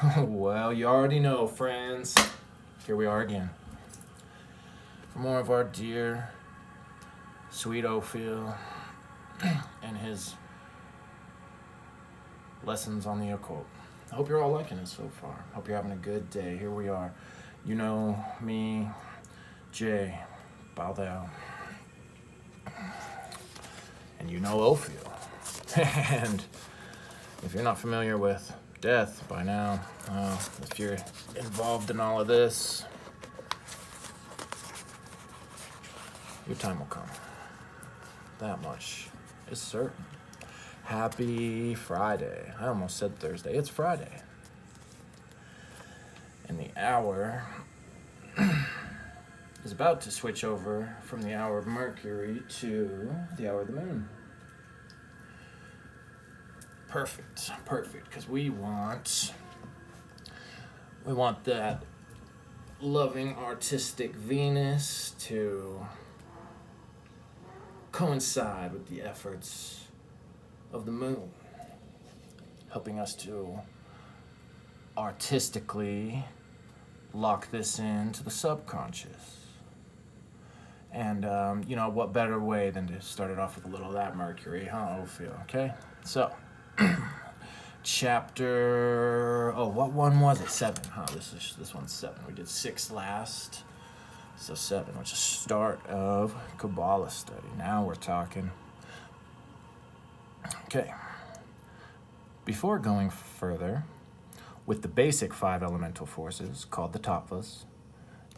Well, you already know, friends. Here we are again. For more of our dear, sweet Ophiel and his lessons on the occult. I hope you're all liking it so far. Hope you're having a good day. Here we are. You know me, Jay, Baldell. And you know Ophiel. And if you're not familiar with death by now, if you're involved in all of this, your time will come. That much is certain. Happy Friday. I almost said Thursday. It's Friday. And the hour is about to switch over from the hour of Mercury to the hour of the moon. Perfect, because we want that loving artistic Venus to coincide with the efforts of the moon, helping us to artistically lock this into the subconscious. And, what better way than to start it off with a little of that Mercury, huh, Ophiel? Okay? So, chapter, what one was it? 7, huh? This one's 7. We did 6 last. So 7, which is start of Kabbalah study. Now we're talking. Okay. Before going further, with the basic 5 elemental forces, called the tattvas,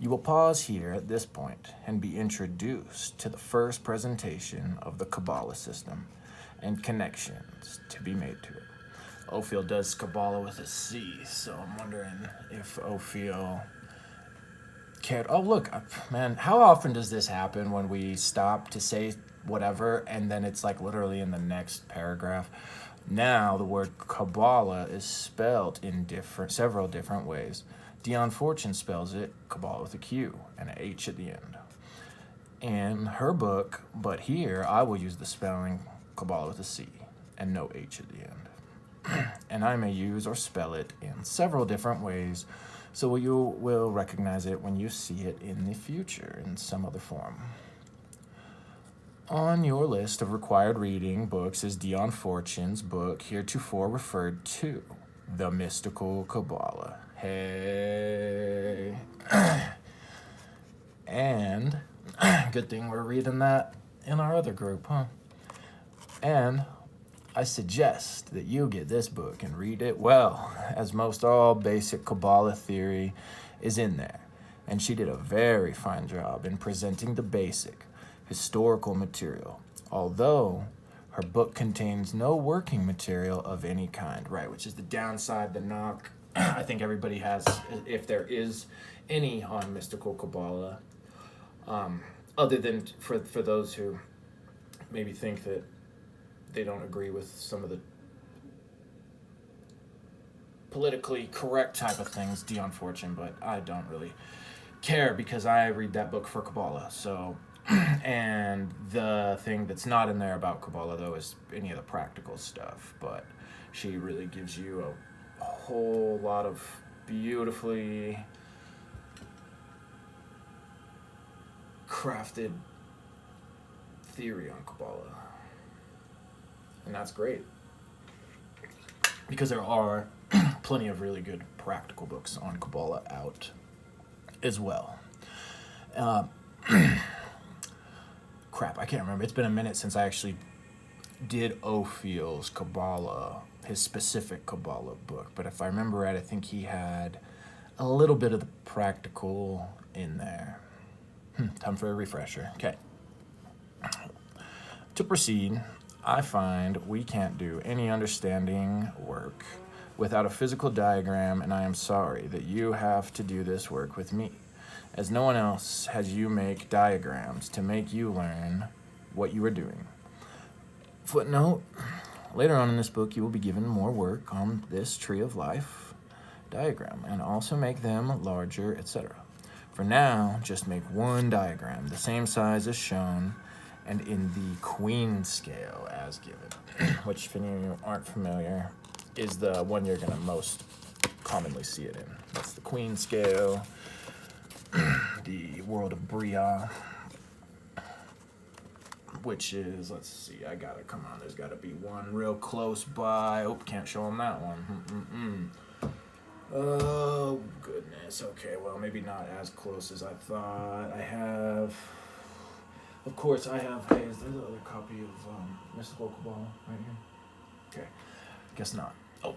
you will pause here at this point and be introduced to the first presentation of the Kabbalah system and connections to be made to it. Ophiel does Kabbalah with a C, so I'm wondering if Ophiel cared. Oh, look, man, how often does this happen when we stop to say whatever and then it's like literally in the next paragraph? Now the word Kabbalah is spelled in several different ways. Dion Fortune spells it Kabbalah with a Q and an H at the end. In her book, but here I will use the spelling Kabbalah with a C and no H at the end. And I may use or spell it in several different ways, so you will recognize it when you see it in the future in some other form. On your list of required reading books is Dion Fortune's book, heretofore referred to, The Mystical Kabbalah. Hey. And good thing we're reading that in our other group, huh? And I suggest that you get this book and read it well, as most all basic Kabbalah theory is in there. And she did a very fine job in presenting the basic historical material, although her book contains no working material of any kind, right, which is the downside, the knock I think everybody has, if there is any, on mystical Kabbalah, other than for those who maybe think that they don't agree with some of the politically correct type of things, Dion Fortune, but I don't really care because I read that book for Kabbalah. So, and the thing that's not in there about Kabbalah, though, is any of the practical stuff, but she really gives you a whole lot of beautifully crafted theory on Kabbalah. And that's great, because there are plenty of really good practical books on Kabbalah out as well. Crap, I can't remember. It's been a minute since I actually did Ophiel's Kabbalah, his specific Kabbalah book. But if I remember right, I think he had a little bit of the practical in there. Time for a refresher. Okay. To proceed, I find we can't do any understanding work without a physical diagram, and I am sorry that you have to do this work with me, as no one else has you make diagrams to make you learn what you are doing. Footnote, later on in this book you will be given more work on this tree of life diagram, and also make them larger, etc. For now, just make one diagram, the same size as shown, and in the queen scale as given, which, if any of you aren't familiar, is the one you're going to most commonly see it in. That's the Queen scale, the World of Bria, which is, let's see, come on, there's gotta be one real close by. Oh, can't show them that one. Oh, goodness. Okay, well, maybe not as close as I thought. Of course, I have, hey, is there the other copy of Mystical Cabal right here? Okay, guess not. Oh,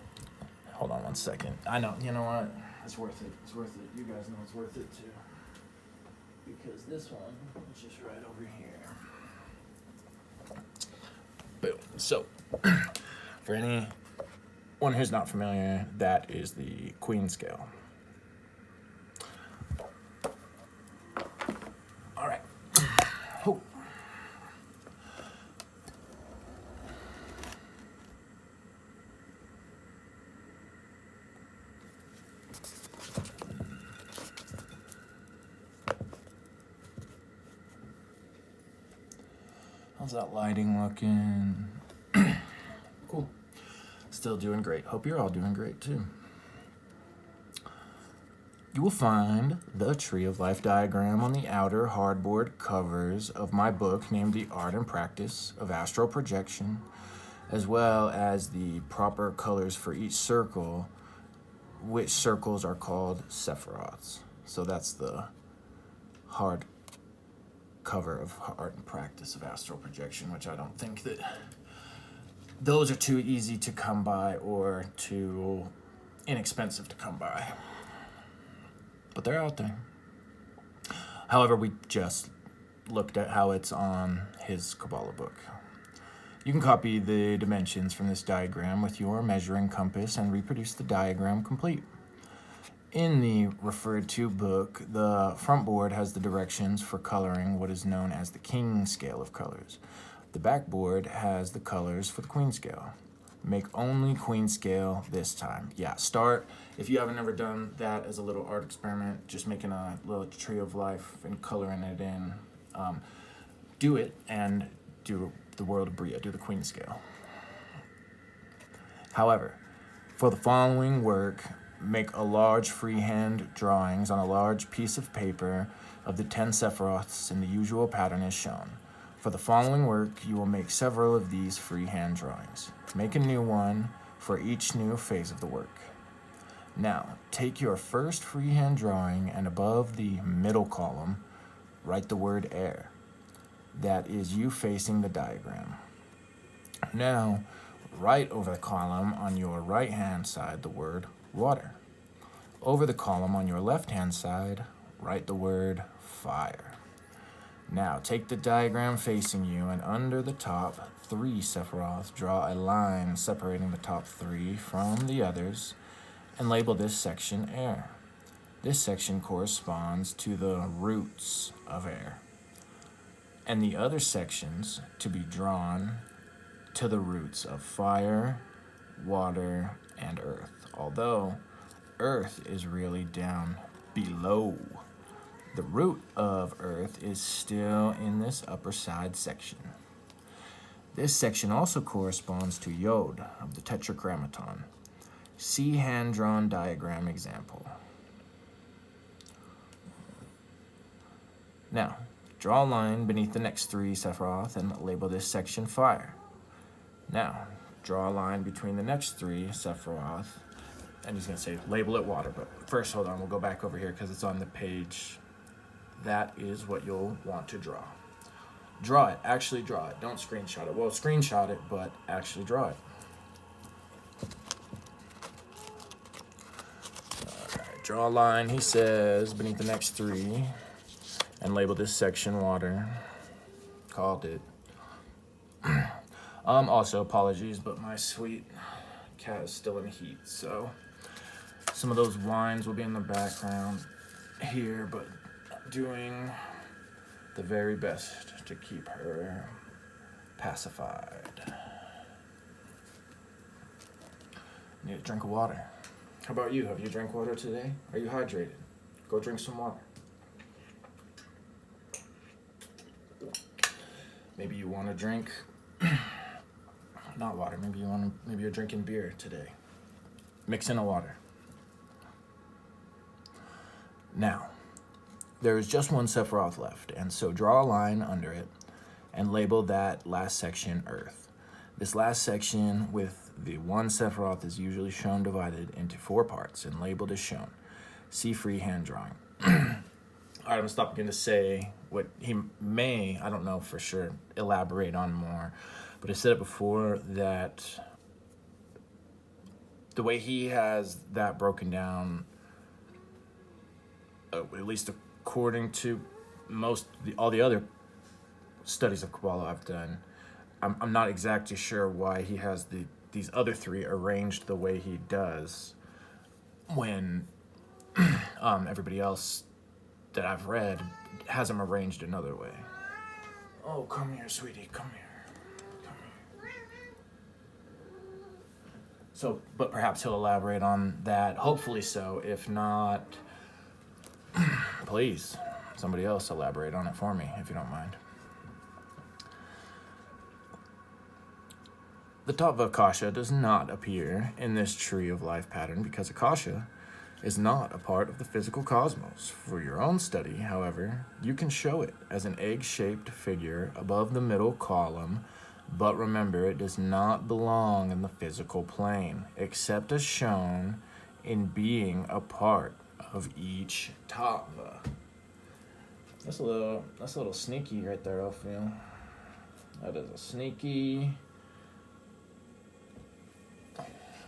hold on one second. I know, you know what? It's worth it. It's worth it. You guys know it's worth it too. Because this one is just right over here. Boom. So, for anyone who's not familiar, that is the Queen scale. All right. Oh. How's that lighting looking? Cool. Still doing great. Hope you're all doing great too. You will find the Tree of Life diagram on the outer hardboard covers of my book named The Art and Practice of Astral Projection, as well as the proper colors for each circle, which circles are called Sephiroths. So that's the hard cover of Art and Practice of Astral Projection, which I don't think that those are too easy to come by or too inexpensive to come by. But they're out there. However, we just looked at how it's on his Kabbalah book. You can copy the dimensions from this diagram with your measuring compass and reproduce the diagram complete. In the referred to book, the front board has the directions for coloring what is known as the King scale of colors. The back board has the colors for the Queen scale. Make only Queen scale this time. Yeah, start, if you haven't ever done that as a little art experiment, just making a little Tree of Life and coloring it in, do it and do the World of Bria, do the Queen scale. However, for the following work, make a large freehand drawings on a large piece of paper of the 10 Sephiroths in the usual pattern as shown. For the following work, you will make several of these freehand drawings. Make a new one for each new phase of the work. Now, take your first freehand drawing and above the middle column, write the word air. That is you facing the diagram. Now, write over the column on your right-hand side the word water. Over the column on your left-hand side, write the word fire. Now, take the diagram facing you and under the top 3 Sephiroth, draw a line separating the top 3 from the others and label this section air. This section corresponds to the roots of air, and the other sections to be drawn to the roots of fire, water, and earth, although earth is really down below. The root of earth is still in this upper side section. This section also corresponds to Yod of the Tetragrammaton. See hand-drawn diagram example. Now, draw a line beneath the next 3 Sephiroth and label this section fire. Now, draw a line between the next 3 Sephiroth, and he's going to say label it water, but first, hold on, we'll go back over here because it's on the page. That is what you'll want to draw. Draw it, actually draw it. Don't screenshot it. Well, screenshot it, but actually draw it. All right, draw a line, he says, beneath the next 3, and label this section water. Called it. Also, apologies, but my sweet cat is still in heat, so some of those whines will be in the background here, but doing the very best to keep her pacified. Need a drink of water. How about you? Have you drank water today? Are you hydrated? Go drink some water. Maybe you want to drink, not water, maybe you're drinking beer today. Mix in a water. Now, there is just one Sephiroth left, and so draw a line under it and label that last section Earth. This last section with the one Sephiroth is usually shown divided into 4 parts and labeled as shown. See freehand drawing. All right, I'm gonna stop again to say what he may, I don't know for sure, elaborate on more, but I said it before that the way he has that broken down, at least according to all the other studies of Kabbalah I've done, I'm not exactly sure why he has these other 3 arranged the way he does when everybody else that I've read has them arranged another way. Oh, come here, sweetie, come here. So, but perhaps he'll elaborate on that, hopefully so. If not, please, somebody else elaborate on it for me, if you don't mind. The Tattva Akasha does not appear in this tree of life pattern because Akasha is not a part of the physical cosmos. For your own study, however, you can show it as an egg-shaped figure above the middle column, but remember it does not belong in the physical plane, except as shown in being a part of each Tattva. That's a little sneaky right there, Ophiel. That is a sneaky.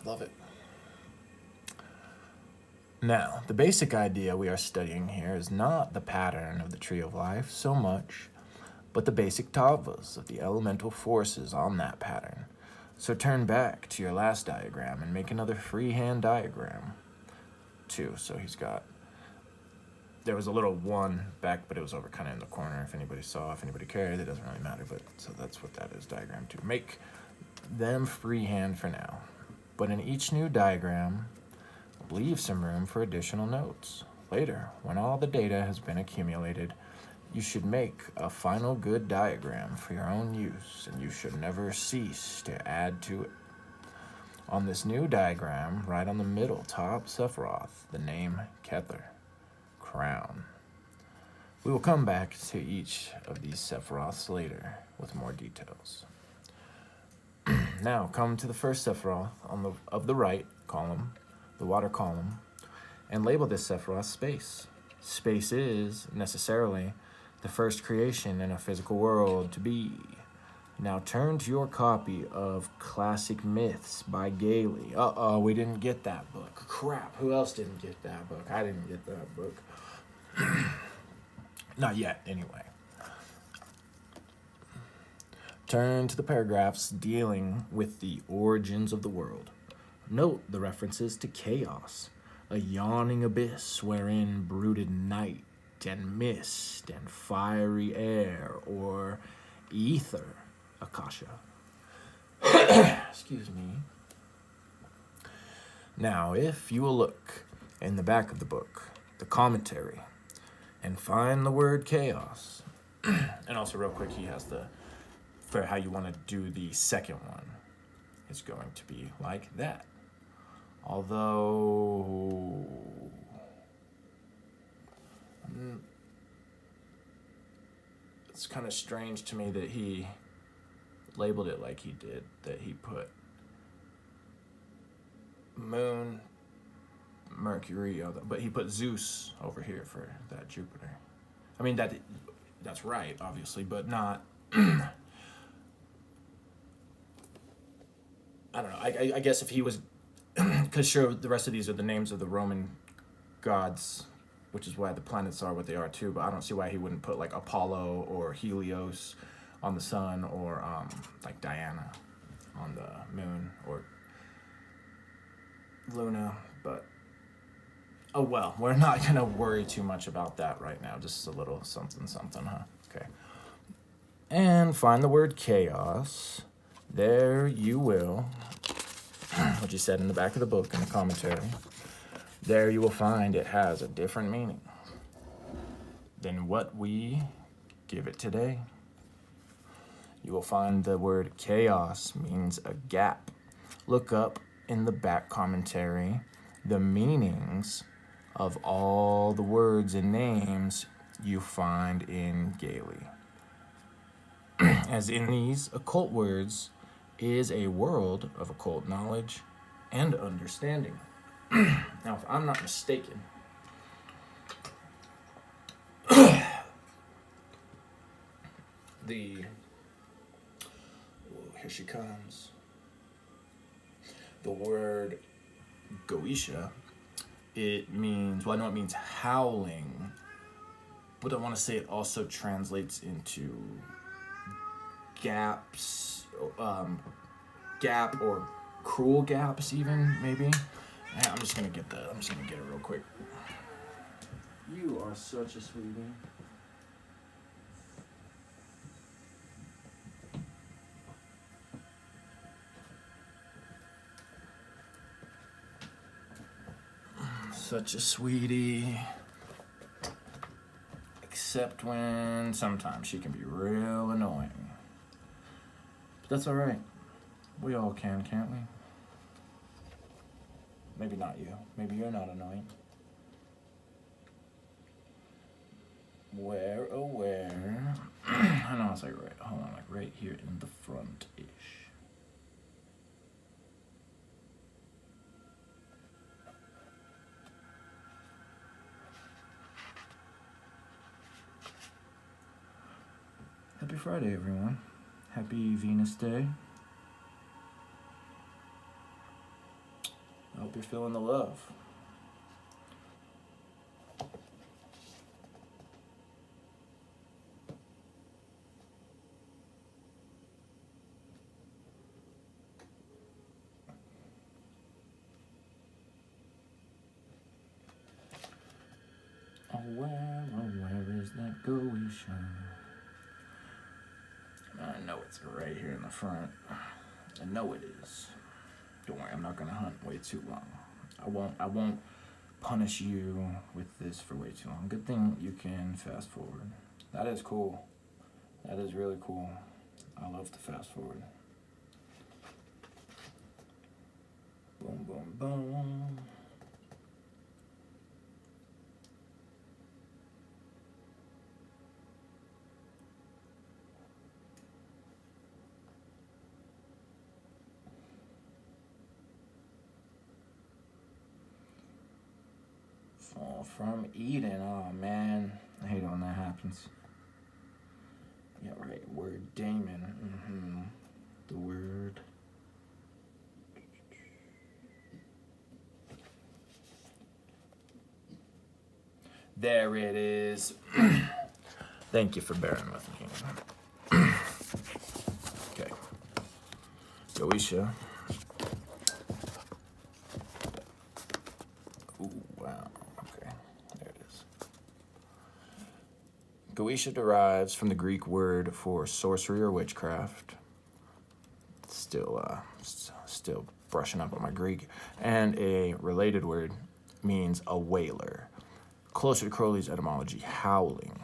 Love it. Now, the basic idea we are studying here is not the pattern of the Tree of Life so much, but the basic tattvas of the elemental forces on that pattern. So turn back to your last diagram and make another freehand diagram, too. So he's got, there was a little 1 back, but it was over kind of in the corner. If anybody saw, if anybody cared, it doesn't really matter, but so that's what that is, diagram 2. Make them freehand for now. But in each new diagram, leave some room for additional notes. Later, when all the data has been accumulated, you should make a final good diagram for your own use, and you should never cease to add to it. On this new diagram, right on the middle top Sephiroth, the name Kether, crown. We will come back to each of these Sephiroths later with more details. Now come to the first Sephiroth of the right column, the water column, and label this Sephiroth space. Space is, necessarily, the first creation in a physical world to be. Now turn to your copy of Classic Myths by Gailey. Uh-oh, we didn't get that book. Crap, who else didn't get that book? I didn't get that book. Not yet, anyway. Turn to the paragraphs dealing with the origins of the world. Note the references to chaos, a yawning abyss wherein brooded night and mist and fiery air, or ether, Akasha. Excuse me. Now, if you will look in the back of the book, the commentary, and find the word chaos, and also real quick, he has for how you want to do the second one, it's going to be like that. Although it's kind of strange to me that he labeled it like he did, that he put Moon, Mercury, but he put Zeus over here for that Jupiter. I mean, that's right, obviously, but not... I don't know. I guess if he was... Because sure, the rest of these are the names of the Roman gods, which is why the planets are what they are too, but I don't see why he wouldn't put like Apollo or Helios on the sun, or like Diana on the moon, or Luna, but oh well, we're not gonna worry too much about that right now, just a little something, huh? Okay. And find the word chaos. There you will, what you said in the back of the book in the commentary, there you will find it has a different meaning than what we give it today. You will find the word chaos means a gap. Look up in the back commentary the meanings of all the words and names you find in Gaeli. As in these occult words is a world of occult knowledge and understanding. Now, if I'm not mistaken, here she comes. The word Goisha, it means, well, I know it means howling, but I want to say it also translates into gaps, gap or cruel gaps even, maybe. I'm just gonna get it real quick. You are such a sweetie. Such a sweetie. Except when sometimes she can be real annoying. But that's alright. We all can, can't we? Maybe not you. Maybe you're not annoying. Where, oh where? I know it's like right, hold on, like right here in the front-ish. Happy Friday, everyone. Happy Venus Day. I hope you're feeling the love. Oh, where is that Goisha? I know it's right here in the front. I know it is. Don't worry, I'm not gonna hunt way too long. I won't punish you with this for way too long. Good thing you can fast forward. That is cool. That is really cool. I love to fast forward. Boom, boom, boom. Fall from Eden. Oh man, I hate it when that happens. Yeah, right. Word Damon. The word. There it is. Thank you for bearing with me. Okay. Goisha. Ooh, wow. Okay, there it is. Goisha derives from the Greek word for sorcery or witchcraft. Still brushing up on my Greek. And a related word means a wailer. Closer to Crowley's etymology, howling.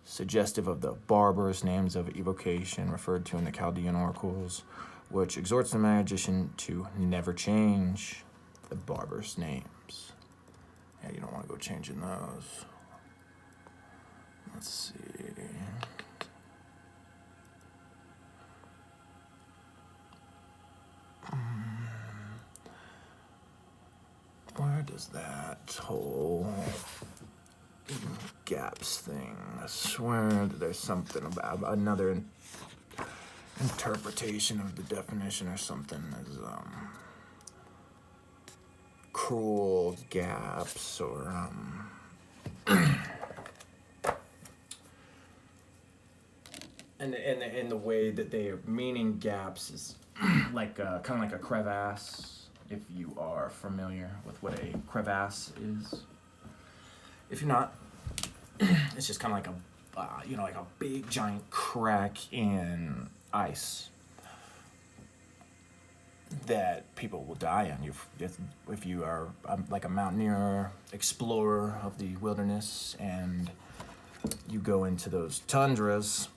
Suggestive of the barbarous names of evocation referred to in the Chaldean oracles, which exhorts the magician to never change the barbarous names. Yeah, you don't want to go changing those. Let's see. Where does that whole gaps thing? I swear that there's something about another interpretation of the definition or something as cruel gaps or and the way that they are meaning gaps is like kind of like a crevasse. If you are familiar with what a crevasse is, if you're not, it's just kind of like a like a big giant crack in ice that people will die in. If you are like a mountaineer, explorer of the wilderness, and you go into those tundras,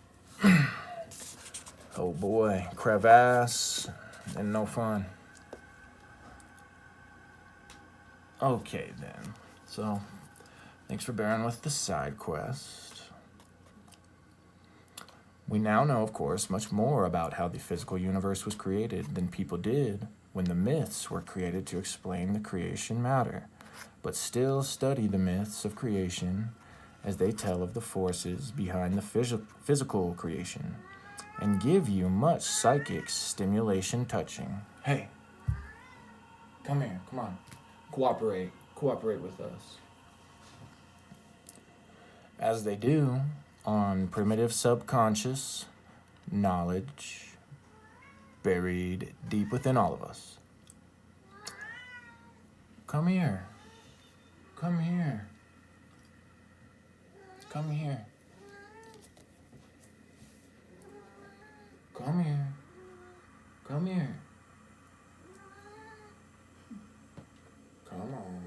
oh boy, crevasse and no fun. Okay then, So, thanks for bearing with the side quest. We now know, of course, much more about how the physical universe was created than people did when the myths were created to explain the creation matter. But still study the myths of creation as they tell of the forces behind the physical creation and give you much psychic stimulation touching. Hey, come here, come on. Cooperate with us. As they do on primitive subconscious knowledge buried deep within all of us. Come here. Come here. Come here. Come here. Come here. Come on.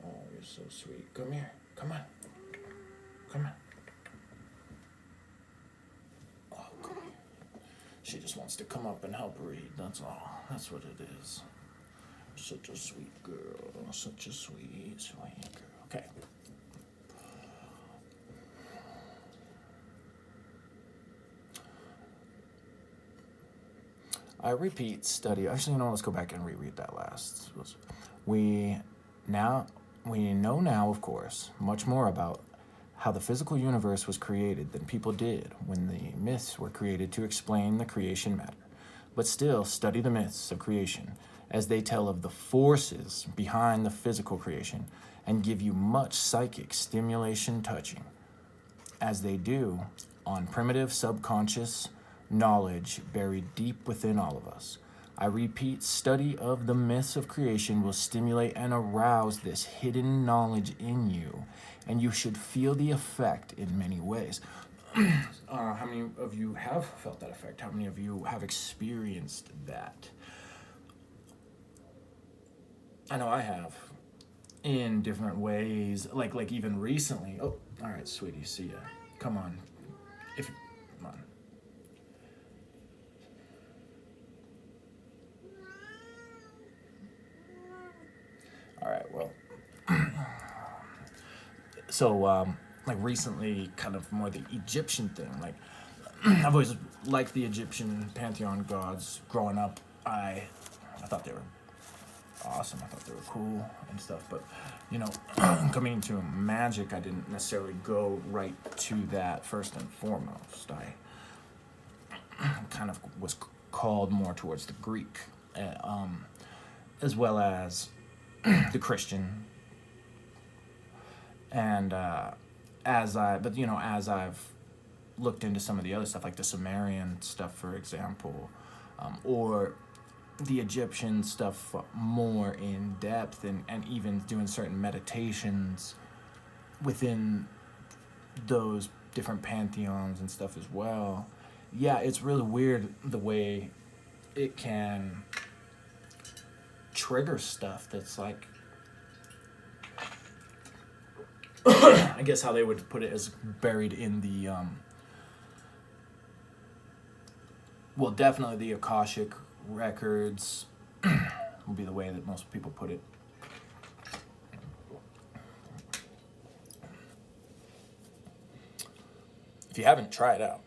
Oh, you're so sweet. Come here. Come on. Come on. Oh, come here. She just wants to come up and help read. That's all. That's what it is. Such a sweet girl. Such a sweet, sweet girl. Okay. I repeat, study. Actually, let's go back and reread that last. We know now, of course, much more about how the physical universe was created than people did when the myths were created to explain the creation matter. But still, study the myths of creation as they tell of the forces behind the physical creation and give you much psychic stimulation touching, as they do on primitive subconscious knowledge buried deep within all of us. I repeat, study of the myths of creation will stimulate and arouse this hidden knowledge in you, and you should feel the effect in many ways. How many of you have felt that effect? How many of you have experienced that? I know I have, in different ways, like even recently. Oh, all right, sweetie, see ya. Come on. Come on. All right, well, so, like recently, kind of more the Egyptian thing, like, I've always liked the Egyptian pantheon gods. Growing up, I thought they were awesome. I thought they were cool and stuff, but, coming into magic, I didn't necessarily go right to that first and foremost. I kind of was called more towards the Greek, as well as the Christian, and as I've looked into some of the other stuff, like the Sumerian stuff, for example, or the Egyptian stuff more in depth, and even doing certain meditations within those different pantheons and stuff as well. Yeah, it's really weird the way it can trigger stuff that's like, I guess how they would put it, is buried in the well, definitely the Akashic records will be the way that most people put it. If you haven't, try it out.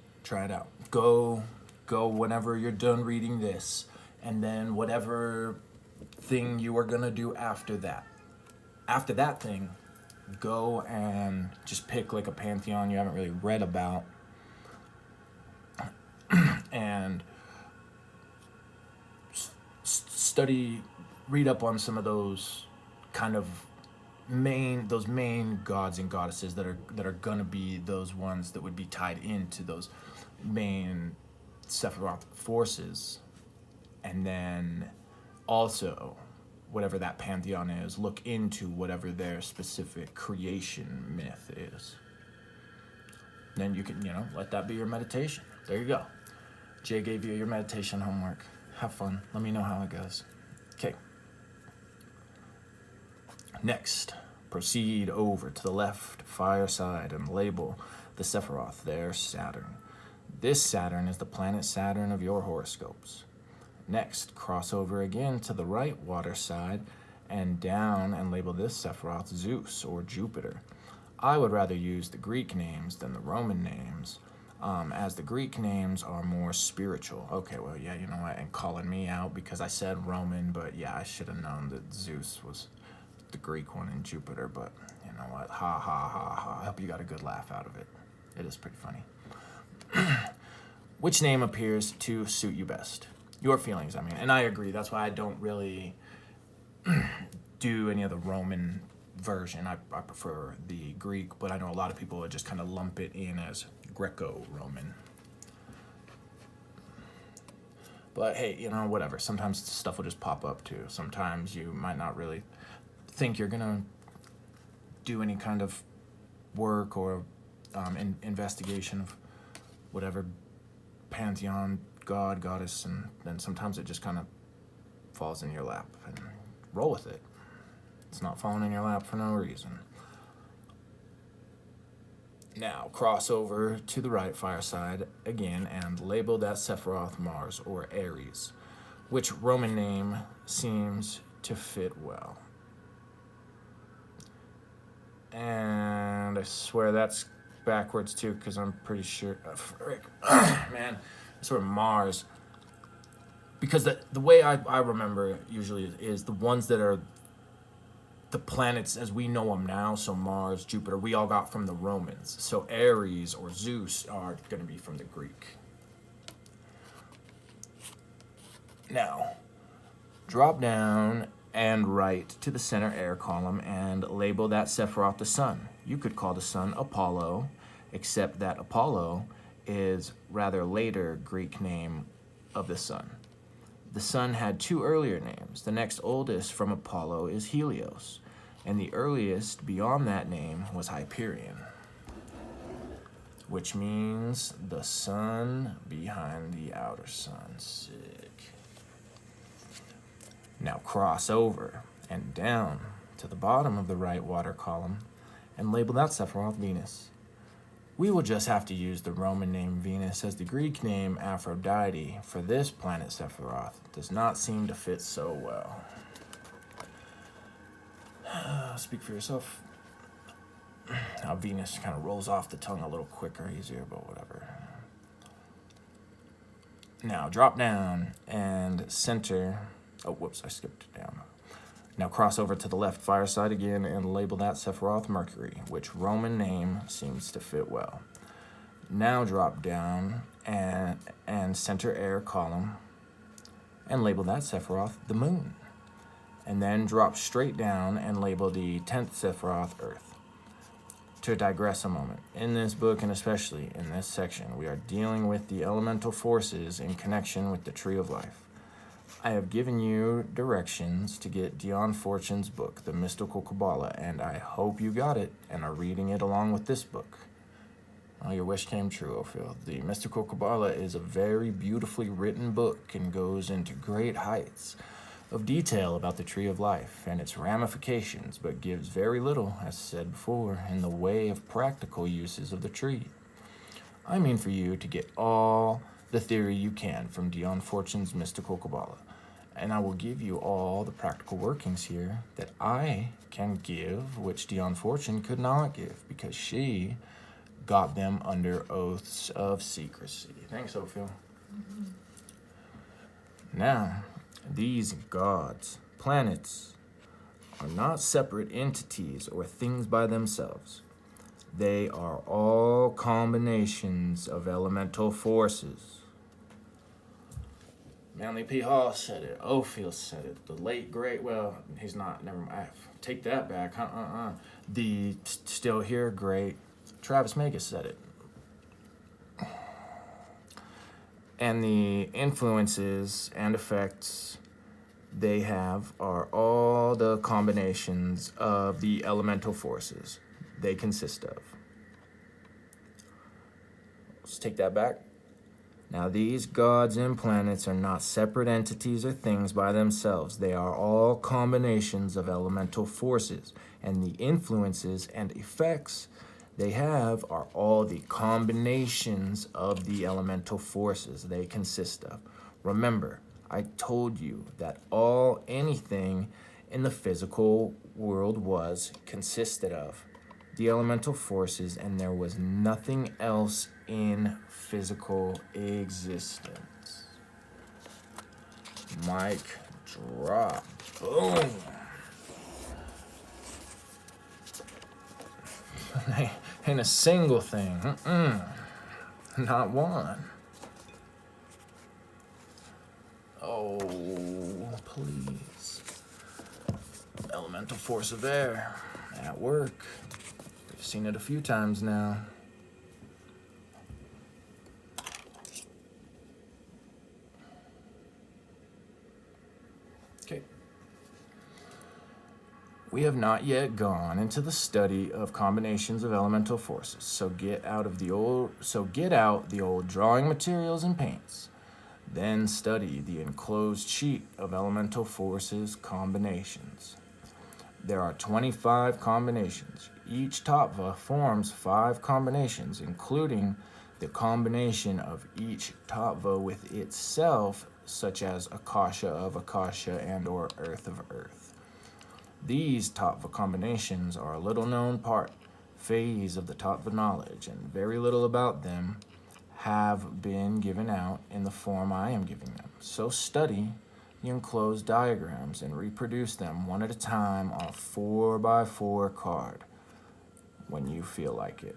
Go whenever you're done reading this, and then whatever thing you are gonna do after that thing, go and just pick like a pantheon you haven't really read about, and read up on some of those kind of main gods and goddesses that are gonna be those ones that would be tied into those main Sephiroth forces. And then also, whatever that pantheon is, look into whatever their specific creation myth is. Then you can, let that be your meditation. There you go. Jay gave you your meditation homework. Have fun. Let me know how it goes. Okay. Next, proceed over to the left fireside and label the Sephiroth there, Saturn. This Saturn is the planet Saturn of your horoscopes. Next, cross over again to the right water side and down and label this Sephiroth Zeus or Jupiter. I would rather use the Greek names than the Roman names, as the Greek names are more spiritual. Okay, well, yeah, you know what, and calling me out because I said Roman, but yeah, I should have known that Zeus was the Greek one and Jupiter, but you know what, ha ha ha ha. I hope you got a good laugh out of it. It is pretty funny. Which name appears to suit you best? Your feelings, I mean, and I agree. That's why I don't really do any of the Roman version. I prefer the Greek, but I know a lot of people would just kind of lump it in as Greco-Roman. But hey, you know, whatever. Sometimes stuff will just pop up too. Sometimes you might not really think you're gonna do any kind of work or investigation of whatever pantheon, god, goddess, and then sometimes it just kind of falls in your lap, and roll with it. It's not falling in your lap for no reason. Now, cross over to the right fireside again and label that Sephiroth Mars or Ares, which Roman name seems to fit well. And I swear that's backwards too, because I'm pretty sure, man, I swear Mars, because the way I remember it usually is the ones that are the planets as we know them now, so Mars, Jupiter, we all got from the Romans. So Ares or Zeus are going to be from the Greek. Now, drop down and right to the center air column and label that Sephiroth the sun. You could call the sun Apollo, except that Apollo is rather later Greek name of the sun. The sun had two earlier names. The next oldest from Apollo is Helios, and the earliest beyond that name was Hyperion, which means the sun behind the outer sun. Sick. Now cross over and down to the bottom of the right water column and label that Sephiroth Venus. We will just have to use the Roman name Venus, as the Greek name Aphrodite for this planet Sephiroth does not seem to fit so well. Speak for yourself. Now Venus kind of rolls off the tongue a little quicker, easier, but whatever. Now drop down and center. Oh, whoops, I skipped down. Now cross over to the left fireside again and label that Sephiroth Mercury, which Roman name seems to fit well. Now drop down and center air column and label that Sephiroth the Moon. And then drop straight down and label the 10th Sephiroth Earth. To digress a moment, in this book and especially in this section, we are dealing with the elemental forces in connection with the Tree of Life. I have given you directions to get Dion Fortune's book, The Mystical Kabbalah, and I hope you got it and are reading it along with this book. Well, your wish came true, Ophiel. The Mystical Kabbalah is a very beautifully written book and goes into great heights of detail about the Tree of Life and its ramifications, but gives very little, as said before, in the way of practical uses of the tree. I mean for you to get all the theory you can from Dion Fortune's Mystical Kabbalah, and I will give you all the practical workings here that I can give, which Dion Fortune could not give, because she got them under oaths of secrecy. Thanks, Ophiel. Mm-hmm. Now, these gods, planets, are not separate entities or things by themselves. They are all combinations of elemental forces. Manly P. Hall said it. Ophiel said it. The late, great, well, he's not, never mind. Take that back. The still here, great Travis Magus said it. And the influences and effects they have are all the combinations of the elemental forces they consist of. Let's take that back. Now, these gods and planets are not separate entities or things by themselves. They are all combinations of elemental forces, and the influences and effects they have are all the combinations of the elemental forces they consist of. Remember, I told you that anything in the physical world consisted of the elemental forces, and there was nothing else in physical existence. Mic drop. Boom. Ain't a single thing. Not one. Oh, please. Elemental force of air at work. We've seen it a few times now. Okay. We have not yet gone into the study of combinations of elemental forces, so get out the old drawing materials and paints. Then study the enclosed sheet of elemental forces combinations. There are 25 combinations. Each tattva forms 5 combinations, including the combination of each tattva with itself, such as Akasha of Akasha and or Earth of Earth. These tattva combinations are a little known phase of the tattva knowledge, and very little about them have been given out in the form I am giving them. So study the enclosed diagrams and reproduce them one at a time on a 4x4 card when you feel like it.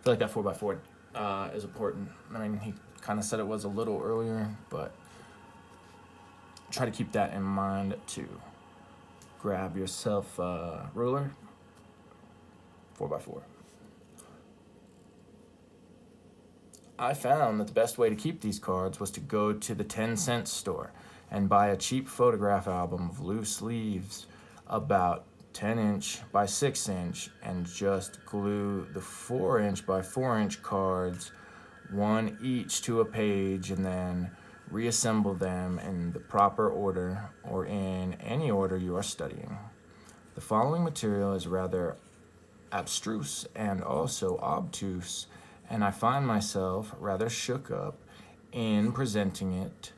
I feel like that 4x4 is important. I mean, he kind of said it was a little earlier, but try to keep that in mind too. Grab yourself a ruler, 4x4. I found that the best way to keep these cards was to go to the 10-cent store and buy a cheap photograph album of loose leaves about 10-inch by 6-inch and just glue the 4-inch by 4-inch cards, one each to a page, and then reassemble them in the proper order or in any order you are studying. The following material is rather abstruse and also obtuse, and I find myself rather shook up in presenting it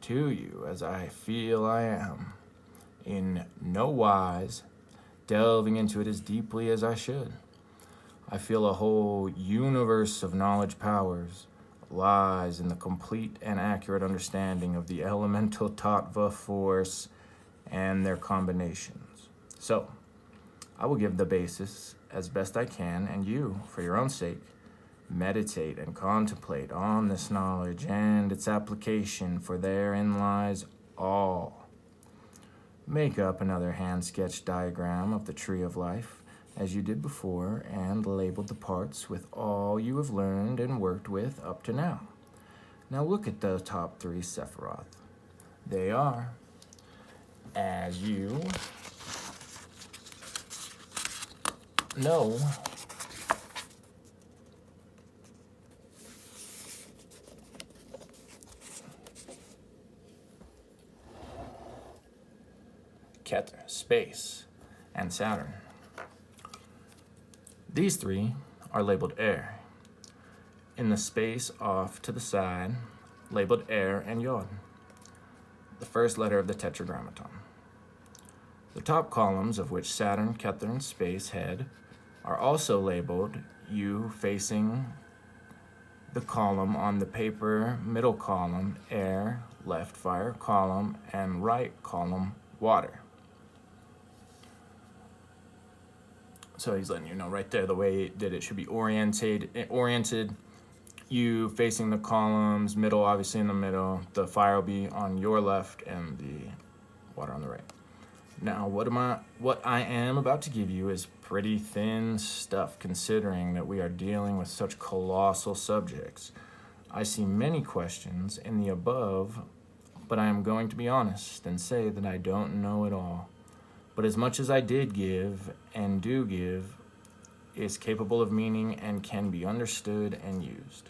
to you, as I feel I am, in no wise delving into it as deeply as I should. I feel a whole universe of knowledge powers lies in the complete and accurate understanding of the elemental tattva force and their combinations. So, I will give the basis as best I can, and you, for your own sake, meditate and contemplate on this knowledge and its application, for therein lies all. Make up another hand-sketched diagram of the tree of life, as you did before, and label the parts with all you have learned and worked with up to now. Now look at the top 3 Sephiroth. They are, as you know, Keter, space, and Saturn. These 3 are labeled air. In the space off to the side, labeled air and Yod, the first letter of the Tetragrammaton. The top columns, of which Saturn, Keter, and space head, are also labeled U facing the column on the paper, middle column, air, left fire column, and right column, water. So he's letting you know right there the way that it should be oriented. You facing the columns, middle obviously in the middle. The fire will be on your left and the water on the right. Now, what I am about to give you is pretty thin stuff, considering that we are dealing with such colossal subjects. I see many questions in the above, but I am going to be honest and say that I don't know it all. But as much as I did give and do give is capable of meaning and can be understood and used.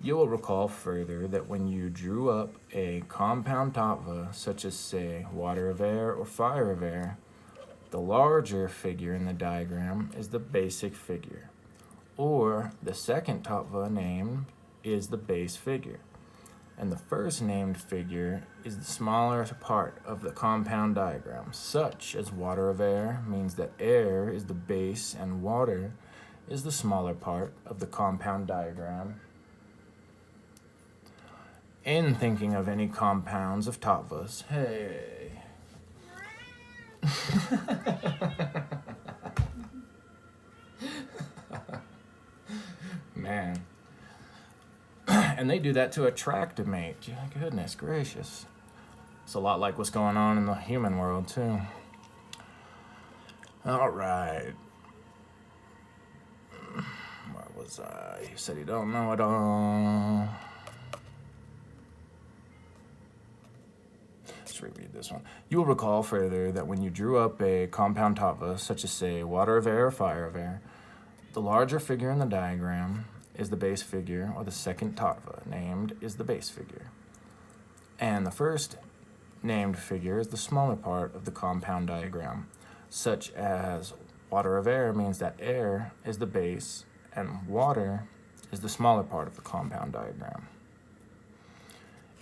You will recall further that when you drew up a compound tattva, such as, say, water of air or fire of air, the larger figure in the diagram is the basic figure, or the second tattva named is the base figure. And the first named figure is the smaller part of the compound diagram, such as water of air means that air is the base and water is the smaller part of the compound diagram. In thinking of any compounds of tattvas, hey. Man. And they do that to attract a mate. Goodness gracious. It's a lot like what's going on in the human world, too. All right. Where was I? You said you don't know it all. Let's reread this one. You will recall further that when you drew up a compound tattva, such as, say, water of air or fire of air, the larger figure in the diagram is the base figure, or the second tattva named is the base figure. And the first named figure is the smaller part of the compound diagram, such as water of air means that air is the base and water is the smaller part of the compound diagram.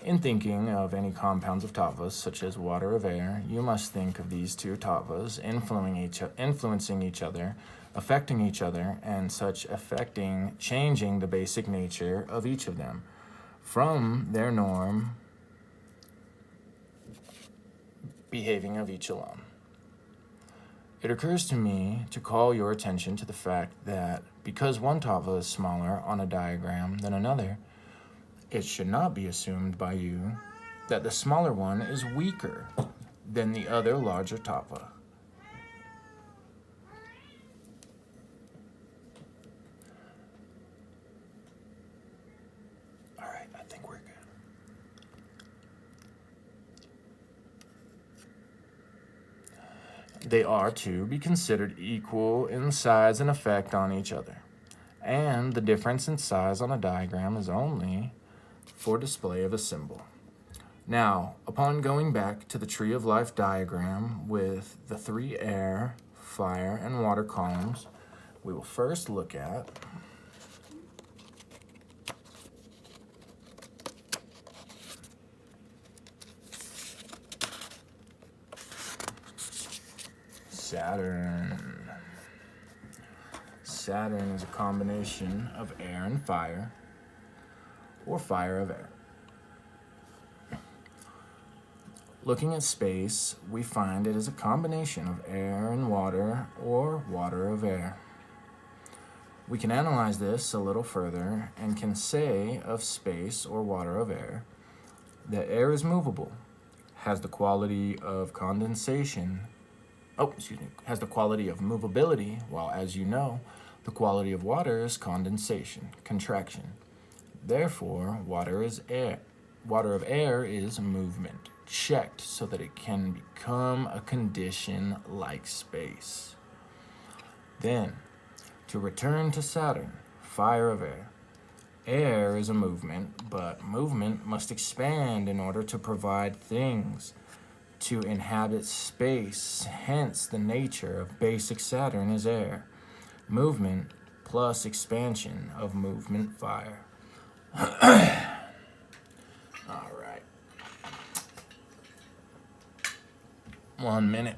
In thinking of any compounds of tattvas, such as water of air, you must think of these two tattvas influencing each other, affecting each other, and such affecting, changing the basic nature of each of them from their norm behaving of each alone. It occurs to me to call your attention to the fact that because one tattva is smaller on a diagram than another, it should not be assumed by you that the smaller one is weaker than the other larger tattva. All right, I think we're good. They are to be considered equal in size and effect on each other, and the difference in size on a diagram is only for display of a symbol. Now, upon going back to the Tree of Life diagram with the 3 air, fire, and water columns, we will first look at Saturn. Saturn is a combination of air and fire, or fire of air. Looking at space, we find it is a combination of air and water, or water of air. We can analyze this a little further and can say of space, or water of air, that air is movable, has the quality of condensation, has the quality of movability, while, as you know, the quality of water is condensation, contraction. Therefore, water is air. Water of air is movement, checked so that it can become a condition like space. Then, to return to Saturn, fire of air. Air is a movement, but movement must expand in order to provide things to inhabit space. Hence, the nature of basic Saturn is air. Movement plus expansion of movement fire. All right. 1 minute.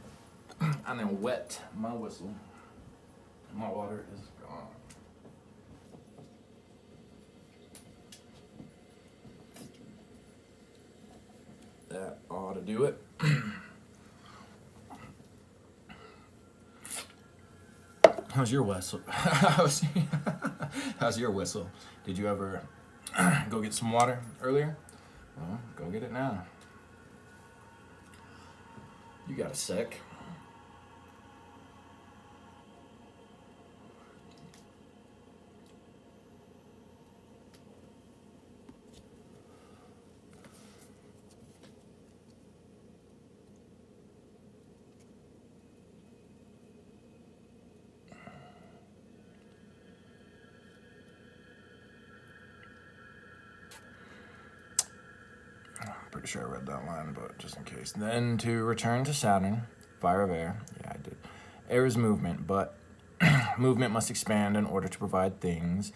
I'm gonna wet my whistle. My water is gone. That ought to do it. How's your whistle? How's your whistle? Did you ever go get some water earlier? Well, go get it now. You got a sec. Pretty sure I read that line, but just in case. Then to return to Saturn, fire of air. Yeah, I did. Air is movement, but movement must expand in order to provide things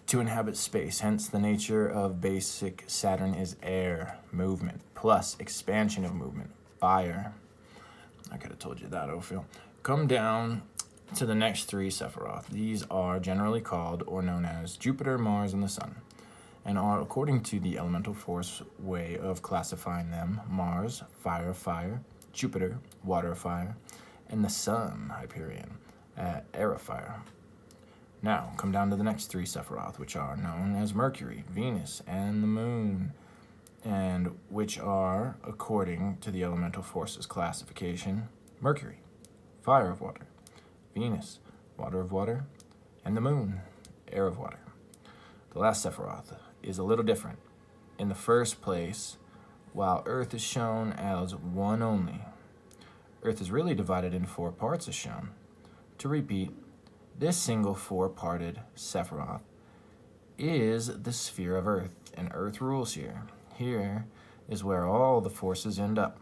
to inhabit space. Hence, the nature of basic Saturn is air, movement, plus expansion of movement, fire. I could have told you that, Ophiel. Come down to the next three Sephiroth. These are generally called or known as Jupiter, Mars, and the Sun, and are, according to the elemental force way of classifying them, Mars, fire of fire, Jupiter, water of fire, and the Sun, Hyperion, air of fire. Now, come down to the next three Sephiroth, which are known as Mercury, Venus, and the Moon, and which are, according to the elemental forces classification, Mercury, fire of water, Venus, water of water, and the Moon, air of water. The last Sephiroth is a little different. In the first place, while Earth is shown as one only, Earth is really divided into four parts as shown. To repeat, this single four-parted Sephiroth is the sphere of Earth, and Earth rules here. Here is where all the forces end up.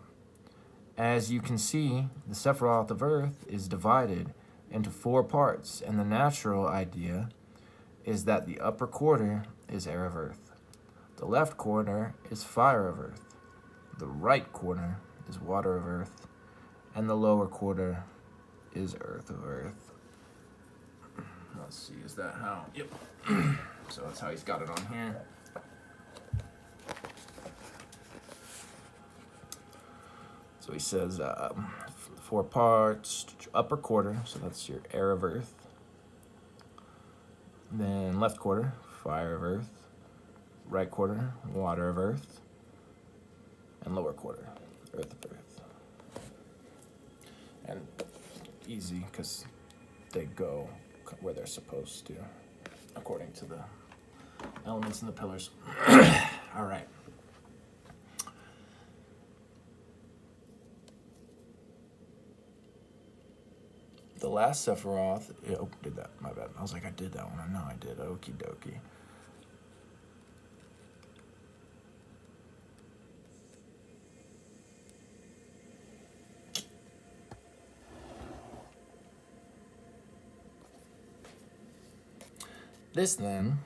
As you can see, the Sephiroth of Earth is divided into four parts, and the natural idea is that the upper quarter is air of Earth, the left quarter is fire of Earth, the right quarter is water of Earth, and the lower quarter is earth of Earth. Let's see, is that how? Yep. So that's how he's got it on here. So he says four parts, upper quarter, so that's your air of Earth. Then left quarter, fire of Earth. Right quarter, water of Earth. And lower quarter, earth of Earth. And easy, because they go where they're supposed to, according to the elements and the pillars. All right. The last Sephiroth, oh, did that, my bad. I was like, I did that one. I know I did, okie dokie. This, then,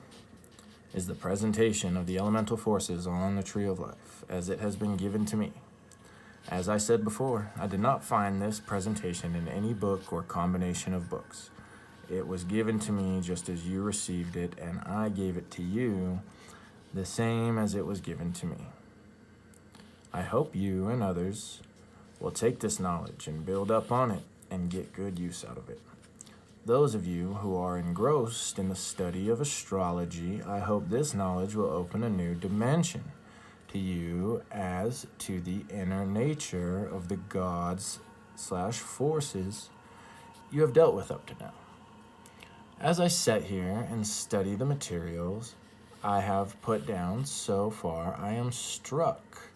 is the presentation of the elemental forces on the Tree of Life, as it has been given to me. As I said before, I did not find this presentation in any book or combination of books. It was given to me just as you received it, and I gave it to you the same as it was given to me. I hope you and others will take this knowledge and build up on it and get good use out of it. Those of you who are engrossed in the study of astrology, I hope this knowledge will open a new dimension to you as to the inner nature of the gods/forces you have dealt with up to now. As I sit here and study the materials I have put down so far, I am struck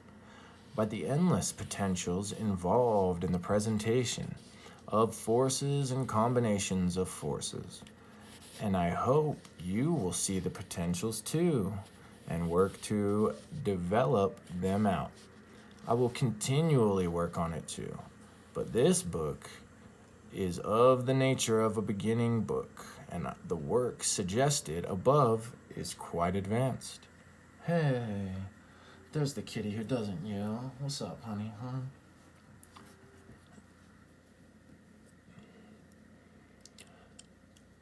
by the endless potentials involved in the presentation of forces and combinations of forces. And I hope you will see the potentials too and work to develop them out. I will continually work on it too, but this book is of the nature of a beginning book, and the work suggested above is quite advanced. Hey, there's the kitty who doesn't yell. What's up, honey, huh?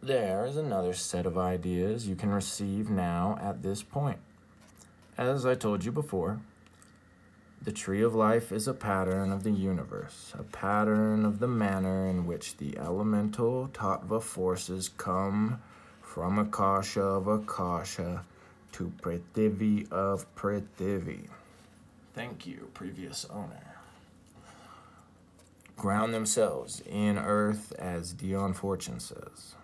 There is another set of ideas you can receive now at this point. As I told you before, the Tree of Life is a pattern of the universe, a pattern of the manner in which the elemental tattva forces come from Akasha of Akasha to Prithivi of Prithivi. Thank you, previous owner. Ground themselves in earth, as Dion Fortune says.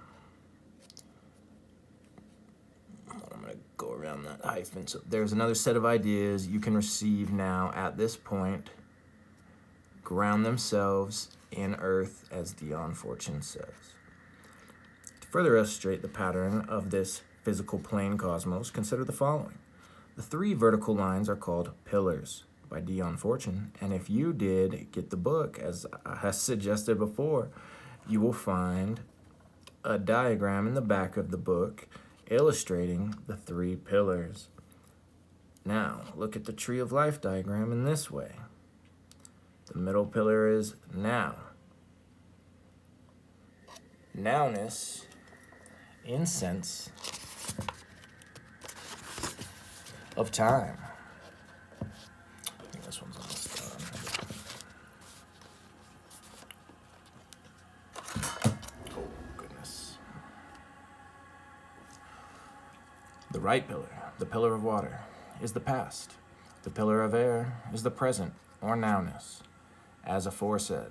I'm going to go around that hyphen. So there's another set of ideas you can receive now at this point. Ground themselves in earth, as Dion Fortune says. To further illustrate the pattern of this physical plane cosmos, consider the following. The three vertical lines are called pillars by Dion Fortune, and if you did get the book, as I suggested before, you will find a diagram in the back of the book illustrating the 3 pillars. Now, look at the tree of life diagram in this way. The middle pillar is now. Nowness in sense of time. I think this one's almost done. Oh, goodness. The right pillar, the pillar of water, is the past. The pillar of air is the present, or nowness, as aforesaid.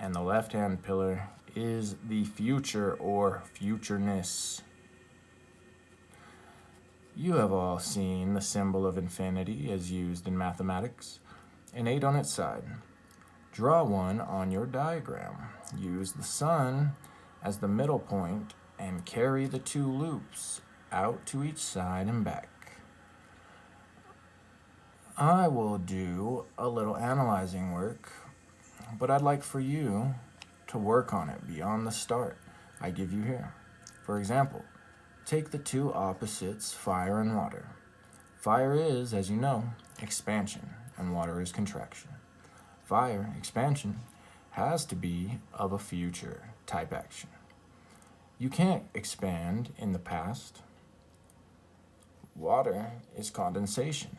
And the left-hand pillar is the future, or futureness. You have all seen the symbol of infinity as used in mathematics, an 8 on its side. Draw one on your diagram. Use the sun as the middle point and carry the 2 loops out to each side and back. I will do a little analyzing work, but I'd like for you to work on it beyond the start I give you here. For example, take the 2 opposites, fire and water. Fire is, as you know, expansion, and water is contraction. Fire, expansion, has to be of a future type action. You can't expand in the past. Water is condensation,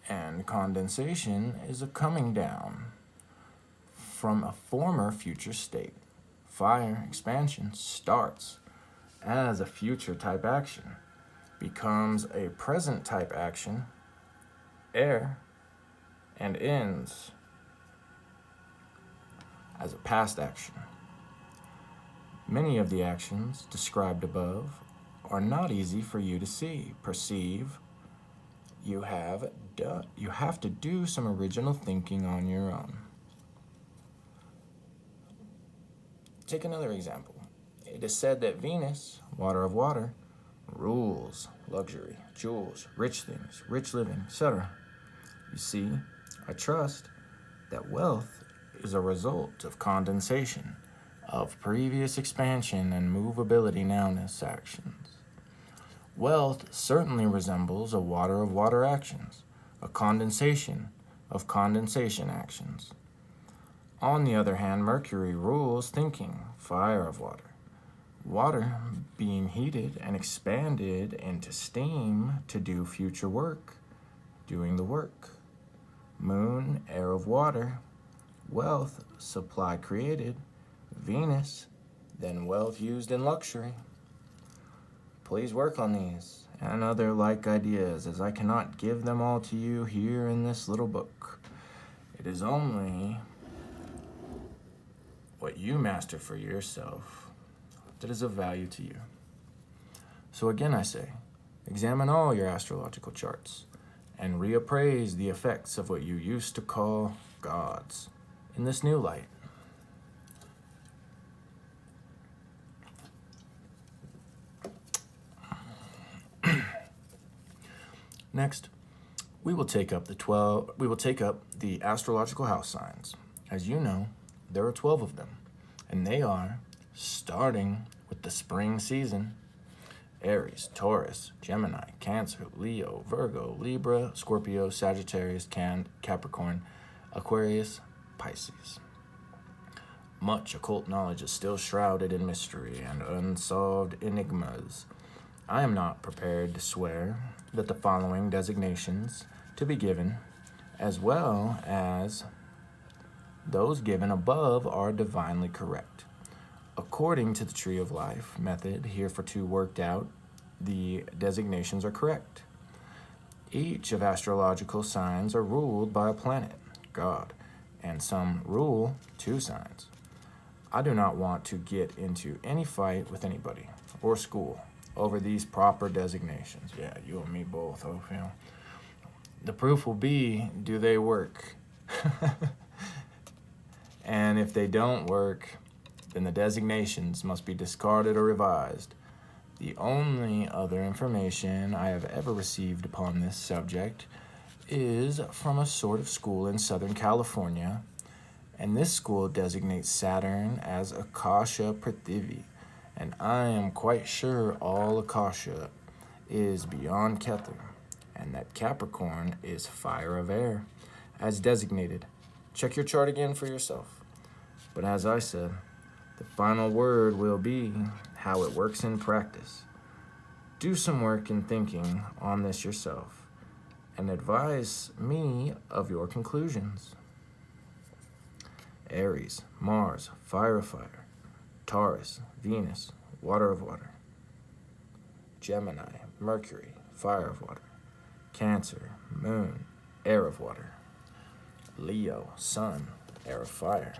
and condensation is a coming down from a former future state. Fire, expansion, starts as a future type action, becomes a present type action, air, and ends as a past action. Many of the actions described above are not easy for you to see, perceive. You have to do some original thinking on your own. Take another example. It is said that Venus, water of water, rules luxury, jewels, rich things, rich living, etc. You see, I trust that wealth is a result of condensation, of previous expansion and movability nowness actions. Wealth certainly resembles a water of water actions, a condensation of condensation actions. On the other hand, Mercury rules thinking, fire of water. Water being heated and expanded into steam to do future work, doing the work. Moon, air of water. Wealth, supply created. Venus, then wealth used in luxury. Please work on these and other like ideas, as I cannot give them all to you here in this little book. It is only what you master for yourself that is of value to you. So again I say, examine all your astrological charts and reappraise the effects of what you used to call gods in this new light. Next, we will take up the astrological house signs. As you know, there are 12 of them, and they are, starting with the spring season, Aries, Taurus, Gemini, Cancer, Leo, Virgo, Libra, Scorpio, Sagittarius, Capricorn, Aquarius, Pisces. Much occult knowledge is still shrouded in mystery and unsolved enigmas. I am not prepared to swear that the following designations to be given, as well as those given above, are divinely correct. According to the Tree of Life method hereforto worked out, the designations are correct. Each of astrological signs are ruled by a planet, God, and some rule 2 signs. I do not want to get into any fight with anybody or school over these proper designations. Yeah, you and me both, Ophiel. The proof will be, do they work? And if they don't work, then the designations must be discarded or revised. The only other information I have ever received upon this subject is from a sort of school in Southern California, and this school designates Saturn as Akasha Prithivi, and I am quite sure all Akasha is beyond Kether, and that Capricorn is fire of air, as designated. Check your chart again for yourself. But as I said, the final word will be how it works in practice. Do some work in thinking on this yourself, and advise me of your conclusions. Aries, Mars, fire of fire. Taurus, Venus, water of water. Gemini, Mercury, fire of water. Cancer, moon, air of water. Leo, sun, air of fire.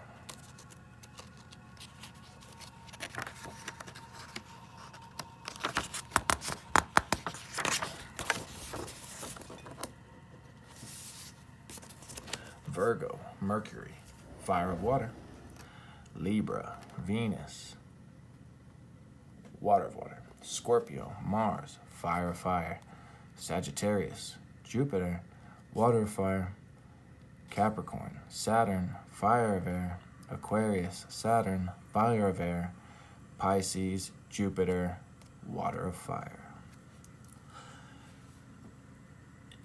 Virgo, Mercury, fire of water. Libra, Venus, water of water. Scorpio, Mars, fire of fire. Sagittarius, Jupiter, water of fire. Capricorn, Saturn, fire of air. Aquarius, Saturn, fire of air. Pisces, Jupiter, water of fire.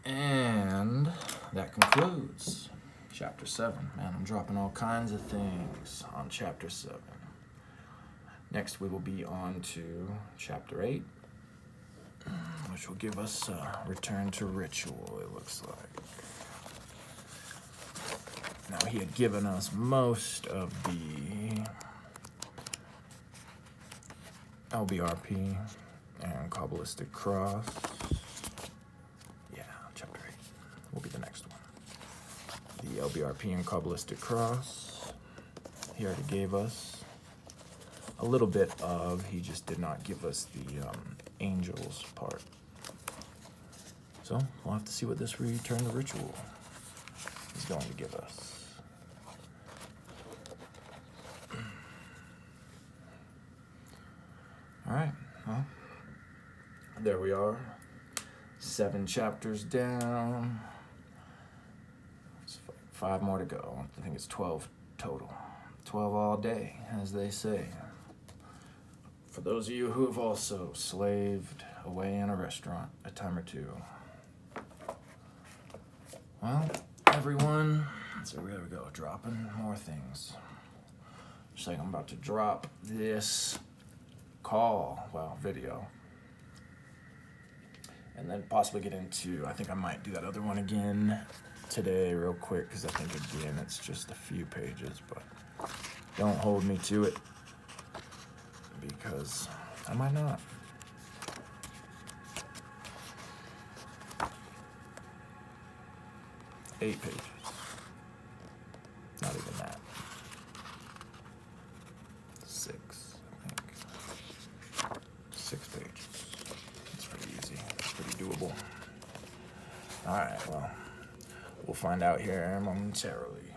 And that concludes Chapter 7. Man, I'm dropping all kinds of things on Chapter 7. Next, we will be on to Chapter 8, which will give us a return to ritual, it looks like. Now, he had given us most of the LBRP and Kabbalistic Cross. Yeah, Chapter 8 will be the next one. The LBRP and Kabbalistic Cross. He already gave us a little bit of, he just did not give us the angels part. So we'll have to see what this return to ritual is going to give us. All right, well, there we are. 7 chapters down. 5 more to go. I think it's 12 total. 12 all day, as they say. For those of you who have also slaved away in a restaurant a time or two. Well, everyone, so there we go, dropping more things. Just like I'm about to drop this video. And then possibly get into, I think I might do that other one again today real quick, because I think again it's just a few pages, but don't hold me to it, because I might not. Eight pages. Not even that. 6, I think. 6 pages. It's pretty easy. It's pretty doable. Alright, well, we'll find out here momentarily.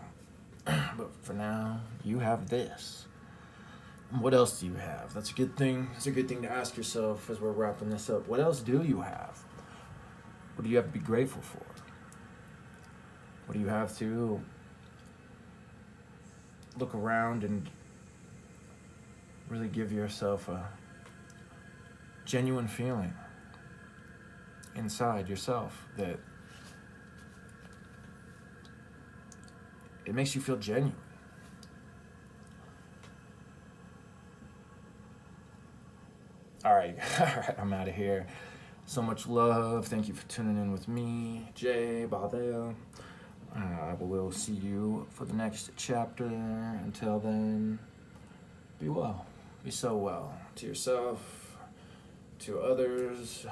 But for now, you have this. What else do you have? That's a good thing. It's a good thing to ask yourself as we're wrapping this up. What else do you have? What do you have to be grateful for? What do you have to look around and really give yourself a genuine feeling inside yourself that it makes you feel genuine? All right, I'm out of here. So much love. Thank you for tuning in with me, Jay Baldeo. I will see you for the next chapter. Until then, be well. Be so well to yourself, to others.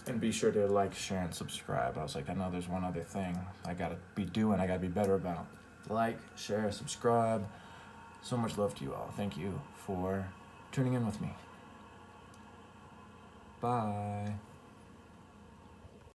And be sure to like, share, and subscribe. I was like, I know there's one other thing I gotta be doing, I gotta be better about. Like, share, subscribe. So much love to you all. Thank you for tuning in with me. Bye.